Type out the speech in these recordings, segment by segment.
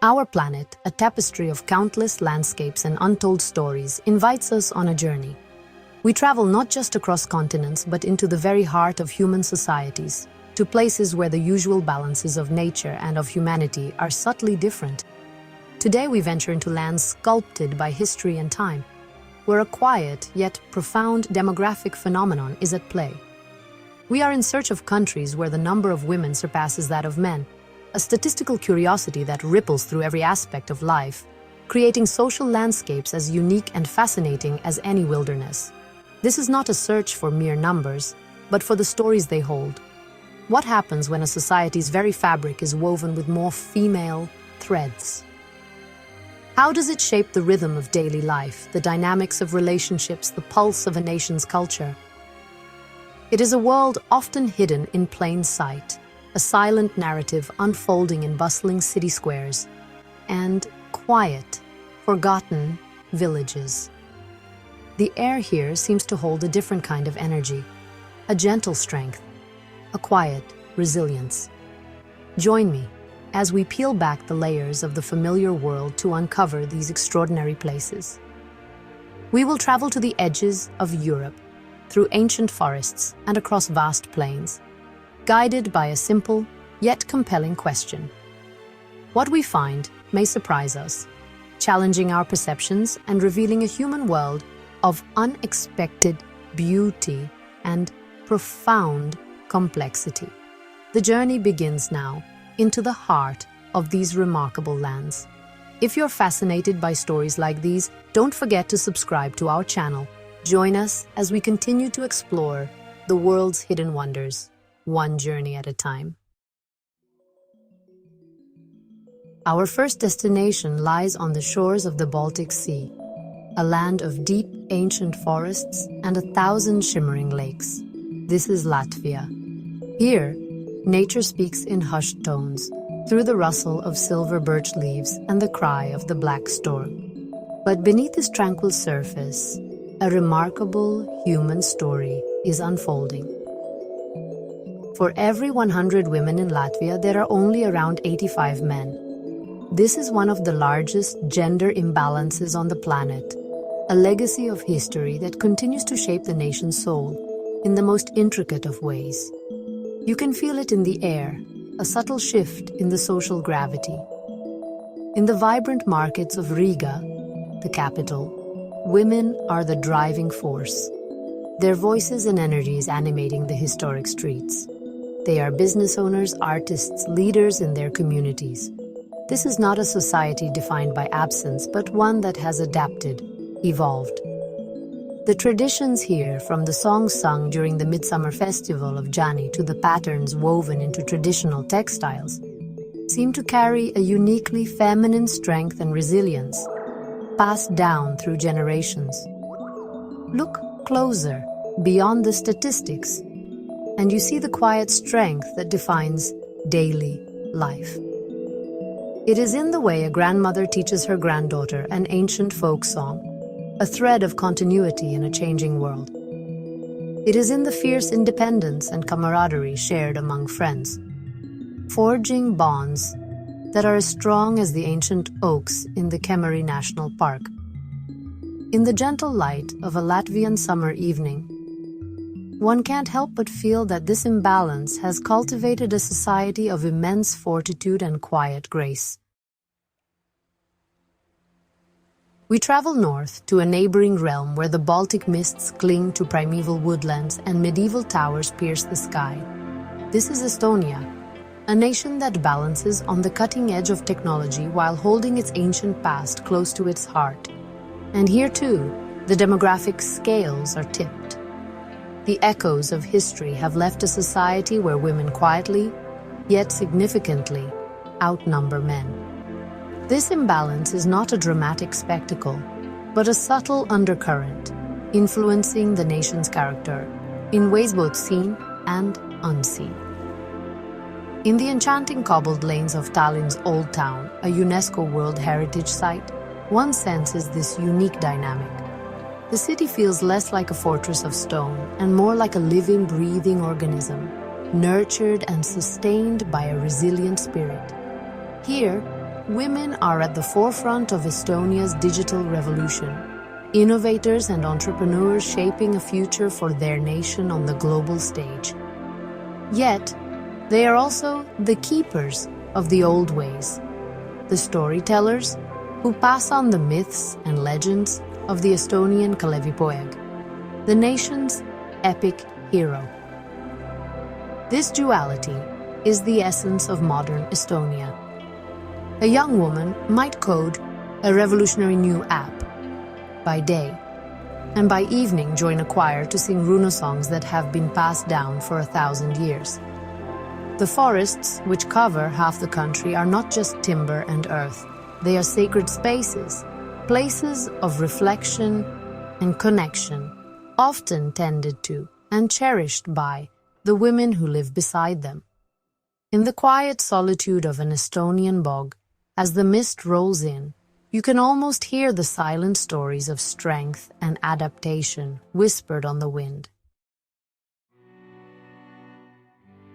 Our planet, a tapestry of countless landscapes and untold stories, invites us on a journey. We travel not just across continents, but into the very heart of human societies, to places where the usual balances of nature and of humanity are subtly different. Today we venture into lands sculpted by history and time, where a quiet yet profound demographic phenomenon is at play. We are in search of countries where the number of women surpasses that of men, a statistical curiosity that ripples through every aspect of life, creating social landscapes as unique and fascinating as any wilderness. This is not a search for mere numbers, but for the stories they hold. What happens when a society's very fabric is woven with more female threads? How does it shape the rhythm of daily life, the dynamics of relationships, the pulse of a nation's culture? It is a world often hidden in plain sight, a silent narrative unfolding in bustling city squares and quiet, forgotten villages. The air here seems to hold a different kind of energy, a gentle strength, a quiet resilience. Join me as we peel back the layers of the familiar world to uncover these extraordinary places. We will travel to the edges of Europe, through ancient forests and across vast plains, guided by a simple yet compelling question. What we find may surprise us, challenging our perceptions and revealing a human world of unexpected beauty and profound complexity. The journey begins now into the heart of these remarkable lands. If you're fascinated by stories like these, don't forget to subscribe to our channel. Join us as we continue to explore the world's hidden wonders, one journey at a time. Our first destination lies on the shores of the Baltic Sea, a land of deep, ancient forests and 1,000 shimmering lakes. This is Latvia. Here, nature speaks in hushed tones, through the rustle of silver birch leaves and the cry of the black storm. But beneath this tranquil surface, a remarkable human story is unfolding. For every 100 women in Latvia, there are only around 85 men. This is one of the largest gender imbalances on the planet, a legacy of history that continues to shape the nation's soul in the most intricate of ways. You can feel it in the air, a subtle shift in the social gravity. In the vibrant markets of Riga, the capital, women are the driving force, their voices and energies animating the historic streets. They are business owners, artists, leaders in their communities. This is not a society defined by absence, but one that has adapted, evolved. The traditions here, from the songs sung during the Midsummer Festival of Jani to the patterns woven into traditional textiles, seem to carry a uniquely feminine strength and resilience, passed down through generations. Look closer, beyond the statistics, and you see the quiet strength that defines daily life. It is in the way a grandmother teaches her granddaughter an ancient folk song, a thread of continuity in a changing world. It is in the fierce independence and camaraderie shared among friends, forging bonds that are as strong as the ancient oaks in the Kemeri National Park. In the gentle light of a Latvian summer evening, one can't help but feel that this imbalance has cultivated a society of immense fortitude and quiet grace. We travel north to a neighboring realm where the Baltic mists cling to primeval woodlands and medieval towers pierce the sky. This is Estonia, a nation that balances on the cutting edge of technology while holding its ancient past close to its heart. And here too, the demographic scales are tipped. The echoes of history have left a society where women quietly, yet significantly, outnumber men. This imbalance is not a dramatic spectacle, but a subtle undercurrent, influencing the nation's character in ways both seen and unseen. In the enchanting cobbled lanes of Tallinn's Old Town, a UNESCO World Heritage Site, one senses this unique dynamic. The city feels less like a fortress of stone and more like a living, breathing organism, nurtured and sustained by a resilient spirit. Here, women are at the forefront of Estonia's digital revolution, innovators and entrepreneurs shaping a future for their nation on the global stage. Yet, they are also the keepers of the old ways, the storytellers who pass on the myths and legends of the Estonian Kalevipoeg, the nation's epic hero. This duality is the essence of modern Estonia. A young woman might code a revolutionary new app by day, and by evening join a choir to sing runa songs that have been passed down for 1,000 years. The forests, which cover half the country, are not just timber and earth. They are sacred spaces, places of reflection and connection, often tended to and cherished by the women who live beside them. In the quiet solitude of an Estonian bog, as the mist rolls in, you can almost hear the silent stories of strength and adaptation whispered on the wind.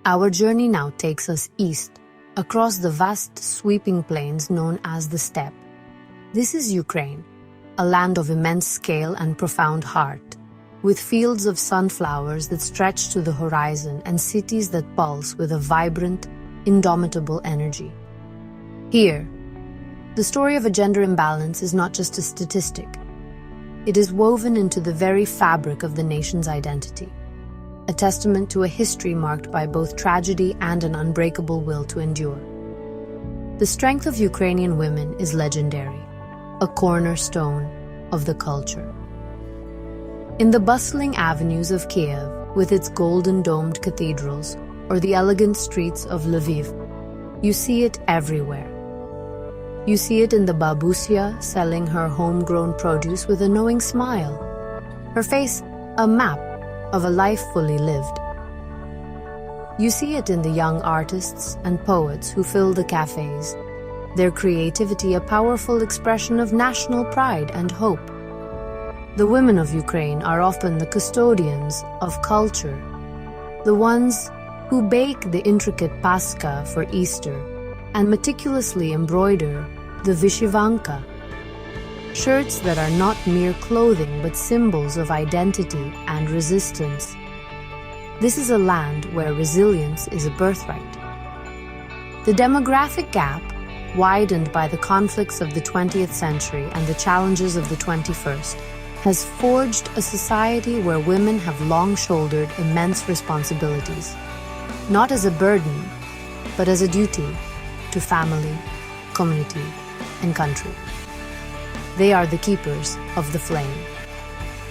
Our journey now takes us east, across the vast sweeping plains known as the steppe. This is Ukraine, a land of immense scale and profound heart, with fields of sunflowers that stretch to the horizon and cities that pulse with a vibrant, indomitable energy. Here, the story of a gender imbalance is not just a statistic. It is woven into the very fabric of the nation's identity, a testament to a history marked by both tragedy and an unbreakable will to endure. The strength of Ukrainian women is legendary, a cornerstone of the culture. In the bustling avenues of Kiev, with its golden-domed cathedrals, or the elegant streets of Lviv, you see it everywhere. You see it in the babushka selling her homegrown produce with a knowing smile, her face a map of a life fully lived. You see it in the young artists and poets who fill the cafes, their creativity a powerful expression of national pride and hope. The women of Ukraine are often the custodians of culture, the ones who bake the intricate paska for Easter and meticulously embroider the vyshyvanka, shirts that are not mere clothing but symbols of identity and resistance. This is a land where resilience is a birthright. The demographic gap, widened by the conflicts of the 20th century and the challenges of the 21st, has forged a society where women have long shouldered immense responsibilities, not as a burden, but as a duty to family, community, and country. They are the keepers of the flame,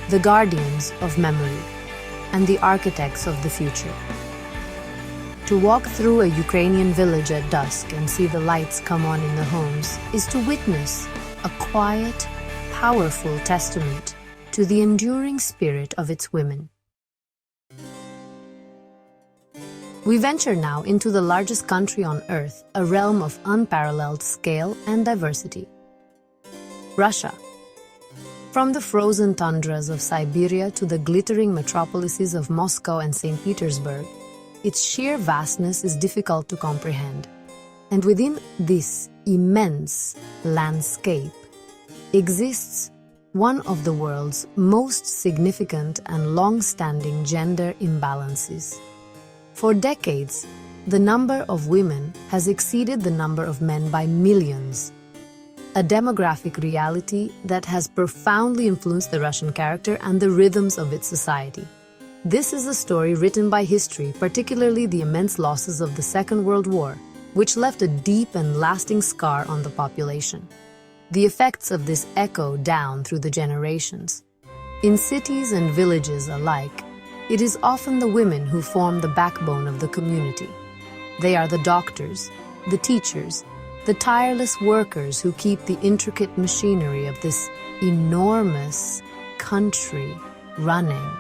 the guardians of memory, and the architects of the future. To walk through a Ukrainian village at dusk and see the lights come on in the homes is to witness a quiet, powerful testament to the enduring spirit of its women. We venture now into the largest country on Earth, a realm of unparalleled scale and diversity. Russia. From the frozen tundras of Siberia to the glittering metropolises of Moscow and St. Petersburg, its sheer vastness is difficult to comprehend. And within this immense landscape exists one of the world's most significant and long-standing gender imbalances. For decades, the number of women has exceeded the number of men by millions, a demographic reality that has profoundly influenced the Russian character and the rhythms of its society. This is a story written by history, particularly the immense losses of the Second World War, which left a deep and lasting scar on the population. The effects of this echo down through the generations. In cities and villages alike, it is often the women who form the backbone of the community. They are the doctors, the teachers, the tireless workers who keep the intricate machinery of this enormous country running.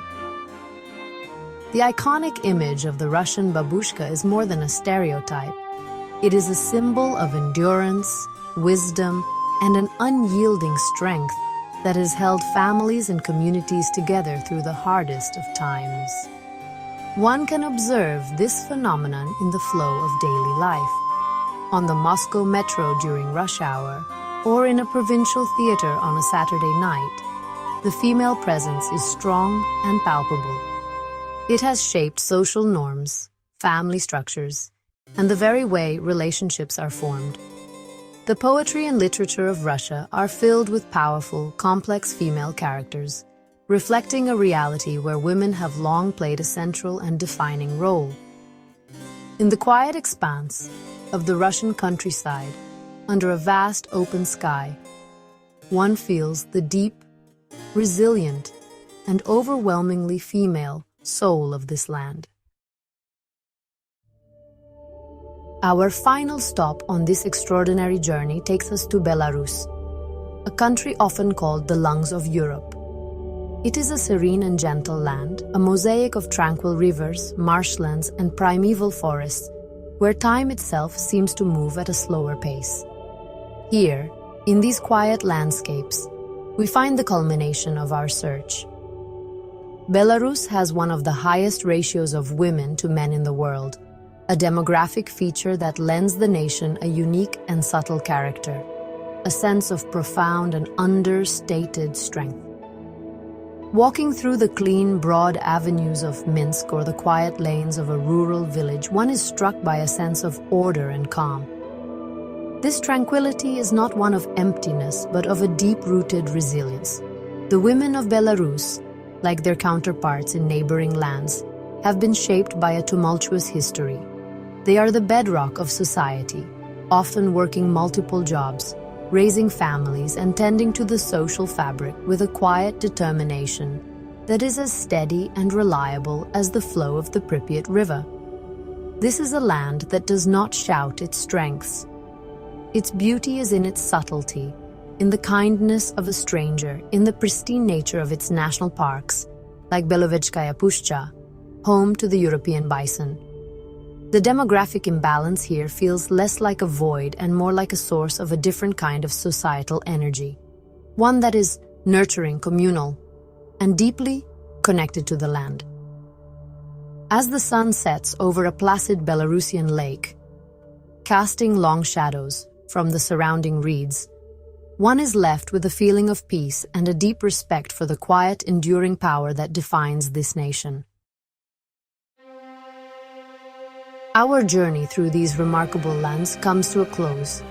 The iconic image of the Russian babushka is more than a stereotype. It is a symbol of endurance, wisdom, and an unyielding strength that has held families and communities together through the hardest of times. One can observe this phenomenon in the flow of daily life. on the Moscow metro during rush hour, or in a provincial theater on a Saturday night, the female presence is strong and palpable. It has shaped social norms, family structures, and the very way relationships are formed. The poetry and literature of Russia are filled with powerful, complex female characters, reflecting a reality where women have long played a central and defining role. In the quiet expanse of the Russian countryside, under a vast open sky, one feels the deep, resilient, and overwhelmingly female soul of this land. Our final stop on this extraordinary journey takes us to Belarus, a country often called the lungs of Europe. It is a serene and gentle land, a mosaic of tranquil rivers, marshlands, and primeval forests, where time itself seems to move at a slower pace. Here, in these quiet landscapes, we find the culmination of our search. Belarus has one of the highest ratios of women to men in the world, a demographic feature that lends the nation a unique and subtle character, a sense of profound and understated strength. Walking through the clean, broad avenues of Minsk or the quiet lanes of a rural village, one is struck by a sense of order and calm. This tranquility is not one of emptiness, but of a deep-rooted resilience. The women of Belarus, like their counterparts in neighboring lands, have been shaped by a tumultuous history. They are the bedrock of society, often working multiple jobs, raising families, and tending to the social fabric with a quiet determination that is as steady and reliable as the flow of the Pripyat River. This is a land that does not shout its strengths. Its beauty is in its subtlety, in the kindness of a stranger, in the pristine nature of its national parks, like Belovetskaya Pushcha, home to the European bison. The demographic imbalance here feels less like a void and more like a source of a different kind of societal energy, one that is nurturing, communal, and deeply connected to the land. As the sun sets over a placid Belarusian lake, casting long shadows from the surrounding reeds, one is left with a feeling of peace and a deep respect for the quiet, enduring power that defines this nation. Our journey through these remarkable lands comes to a close.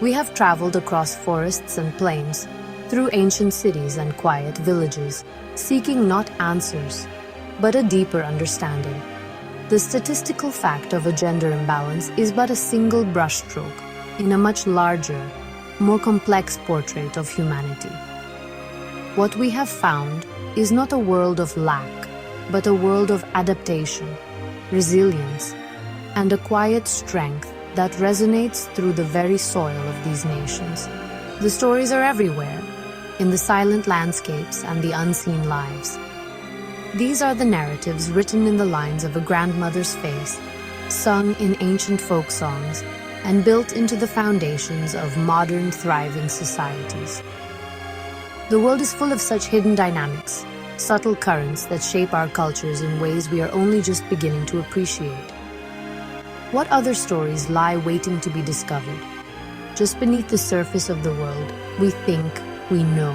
We have traveled across forests and plains, through ancient cities and quiet villages, seeking not answers, but a deeper understanding. The statistical fact of a gender imbalance is but a single brushstroke in a much larger, more complex portrait of humanity. What we have found is not a world of lack, but a world of adaptation, resilience, and a quiet strength that resonates through the very soil of these nations. The stories are everywhere, in the silent landscapes and the unseen lives. These are the narratives written in the lines of a grandmother's face, sung in ancient folk songs, and built into the foundations of modern, thriving societies. The world is full of such hidden dynamics, subtle currents that shape our cultures in ways we are only just beginning to appreciate. What other stories lie waiting to be discovered? Just beneath the surface of the world, we think we know.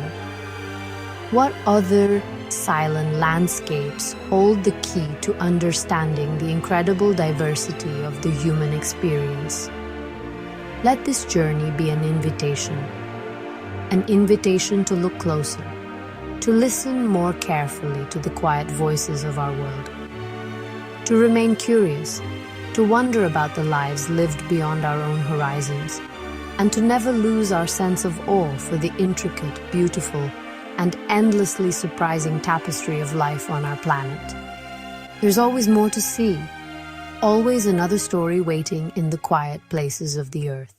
What other silent landscapes hold the key to understanding the incredible diversity of the human experience? Let this journey be an invitation to look closer, to listen more carefully to the quiet voices of our world, to remain curious, to wonder about the lives lived beyond our own horizons, and to never lose our sense of awe for the intricate, beautiful, and endlessly surprising tapestry of life on our planet. There's always more to see, always another story waiting in the quiet places of the earth.